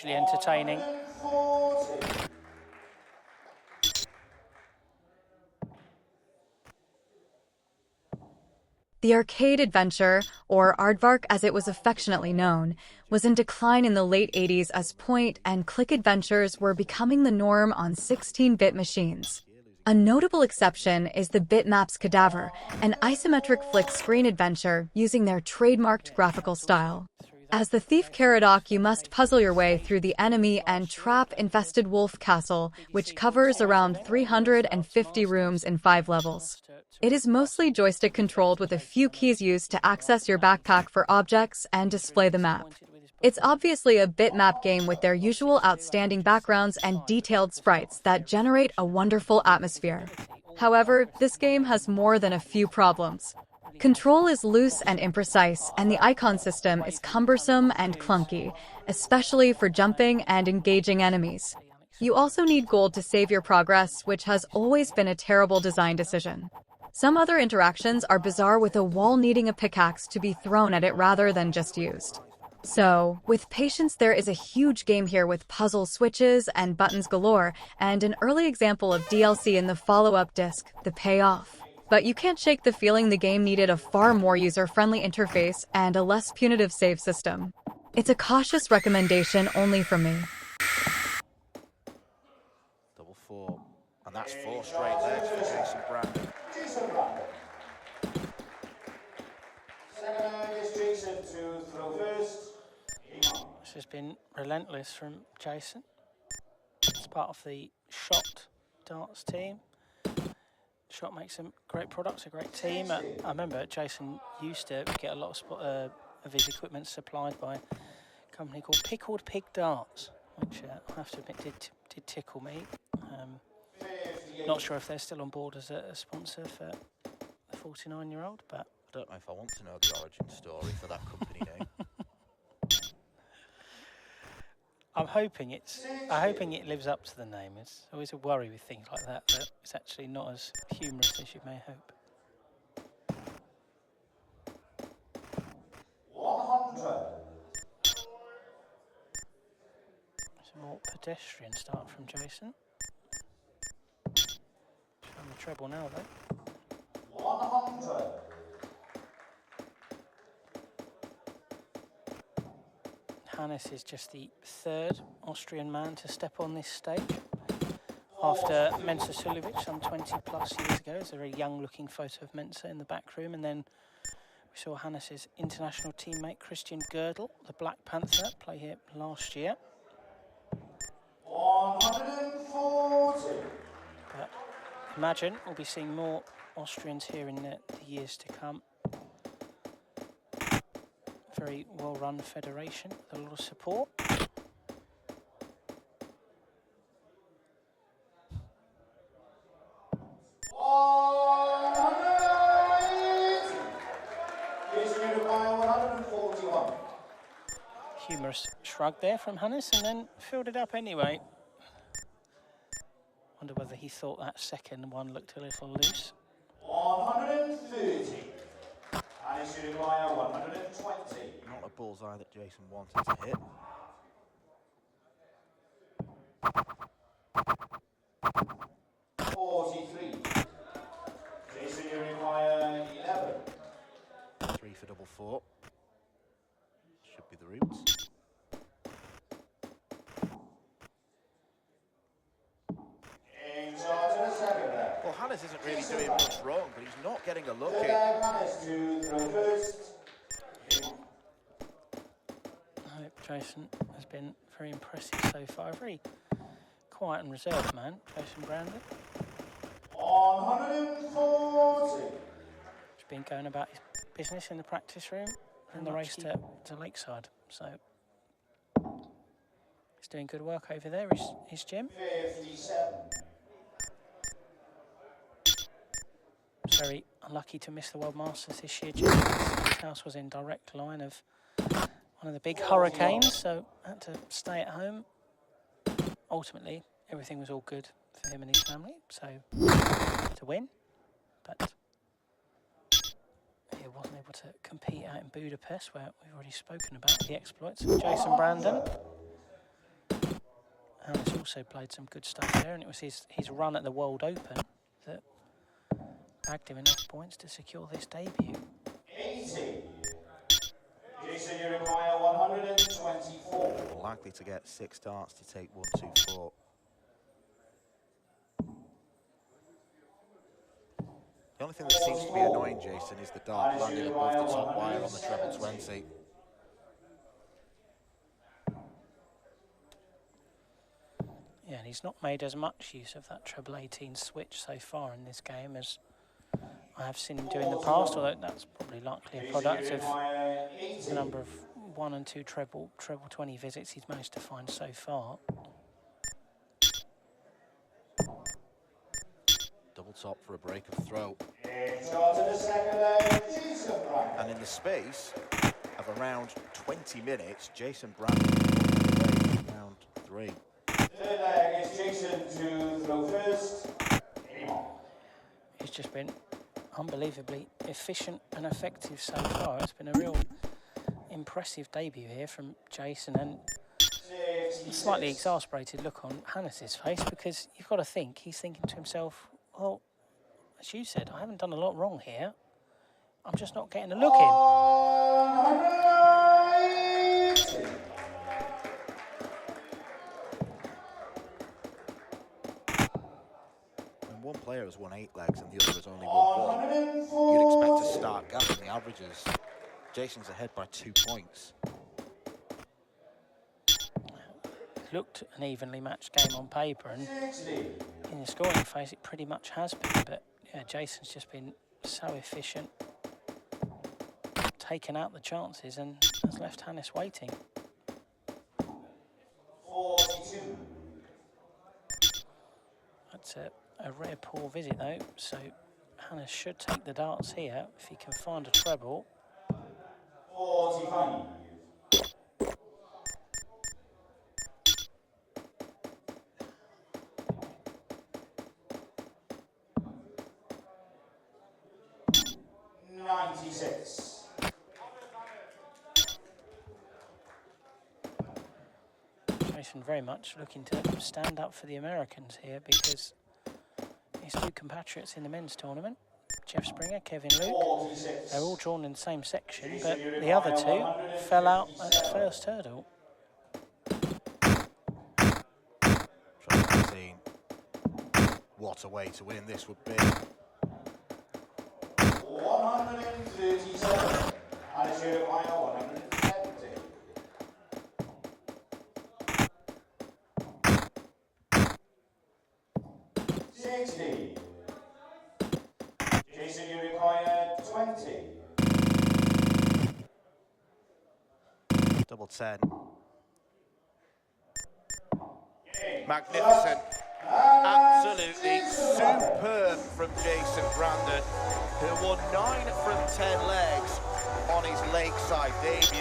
hugely entertaining. The arcade adventure, or aardvark as it was affectionately known, was in decline in the late 80s as point-and-click adventures were becoming the norm on 16-bit machines. A notable exception is the Bitmap's Cadaver, an isometric flick screen adventure using their trademarked graphical style. As the thief Caradoc, you must puzzle your way through the enemy and trap-infested wolf castle, which covers around 350 rooms in 5 levels. It is mostly joystick-controlled with a few keys used to access your backpack for objects and display the map. It's obviously a bitmap game with their usual outstanding backgrounds and detailed sprites that generate a wonderful atmosphere. However, this game has more than a few problems. Control is loose and imprecise, and the icon system is cumbersome and clunky, especially for jumping and engaging enemies. You also need gold to save your progress, which has always been a terrible design decision. Some other interactions are bizarre, with a wall needing a pickaxe to be thrown at it rather than just used. So, with patience, there is a huge game here with puzzle switches and buttons galore, and an early example of DLC in the follow-up disc, The Payoff. But you can't shake the feeling the game needed a far more user-friendly interface and a less punitive save system. It's a cautious recommendation only from me. Double 4, and that's 4 straight legs for Jason Brandon. This has been relentless from Jason. It's part of the Shot darts team. Shot makes some great products, a great team. I remember Jason used to get a lot of his equipment supplied by a company called Pickled Pig Darts, which I have to admit did tickle me. Not sure if they're still on board as a sponsor for the 49-year-old, but I don't know if I want to know the origin story for that company name. I'm hoping it lives up to the name. It's always a worry with things like that it's actually not as humorous as you may hope. 100. Some more pedestrian start from Jason. Showing the treble now though. 100. Hannes is just the 3rd Austrian man to step on this stage. After Mensa Sulevic some 20 plus years ago. There's a very young looking photo of Mensa in the back room, and then we saw Hannes' international teammate Christian Girdle, the Black Panther, play here last year. 140. But imagine we'll be seeing more Austrians here in the years to come. Very well-run federation with a lot of support. Humorous shrug there from Hannes, and then filled it up anyway. Wonder whether he thought that second one looked a little loose. 130. And it's require 120. Not a bullseye that Jason wanted to hit. Jason, you require 11. 3 for double 4. Should be the roots. Well, Hannes isn't really doing much wrong, but he's not getting a look in. I hope Jason has been very impressive so far. Very quiet and reserved man, Jason Brandon. 140. He's been going about his business in the practice room and the race to Lakeside. So he's doing good work over there, his gym. 57. Very unlucky to miss the World Masters this year. His house was in direct line of one of the big hurricanes, so had to stay at home. Ultimately, everything was all good for him and his family, so to win, but he wasn't able to compete out in Budapest, where we've already spoken about the exploits of Jason Brandon. Hannes also played some good stuff there, and it was his run at the World Open that bagged him enough points to secure this debut. 80. Jason, you require 124. Likely to get 6 darts to take 1, 2, 4. The only thing that seems to be annoying Jason is the dart landing above the top wire on the treble 20. Yeah, and he's not made as much use of that treble 18 switch so far in this game as I have seen him do in the past, although that's probably likely a product of the number of 1 and 2 treble 20 visits he's managed to find so far. Double top for a break of throw. And in the space of around 20 minutes, Jason Brandon away round 3. Third leg is Jason to throw first. He's just been unbelievably efficient and effective so far. It's been a real impressive debut here from Jason, and a slightly exasperated look on Hannes's face, because you've got to think, he's thinking to himself, well, as you said, I haven't done a lot wrong here. I'm just not getting a look in. When one player has won 8 legs and the other has only won 1, you'd expect to start gathering the averages. Jason's ahead by 2 points. Looked an evenly matched game on paper, and in the scoring phase it pretty much has been, but yeah, Jason's just been so efficient, taken out the chances, and has left Hannes waiting. 42. That's a rare poor visit though, so Hannes should take the darts here if he can find a treble. 45. Jason very much looking to stand up for the Americans here, because his 2 compatriots in the men's tournament, Jeff Springer, Kevin Luke, they're all drawn in the same section, but the other 2 fell out at the first hurdle. What a way to win this would be. 137. And it's your require 170. Jason, you require 20. Double 10. Magnificent. Absolutely superb from Jason Brandon, who won 9 from 10 legs on his lakeside debut.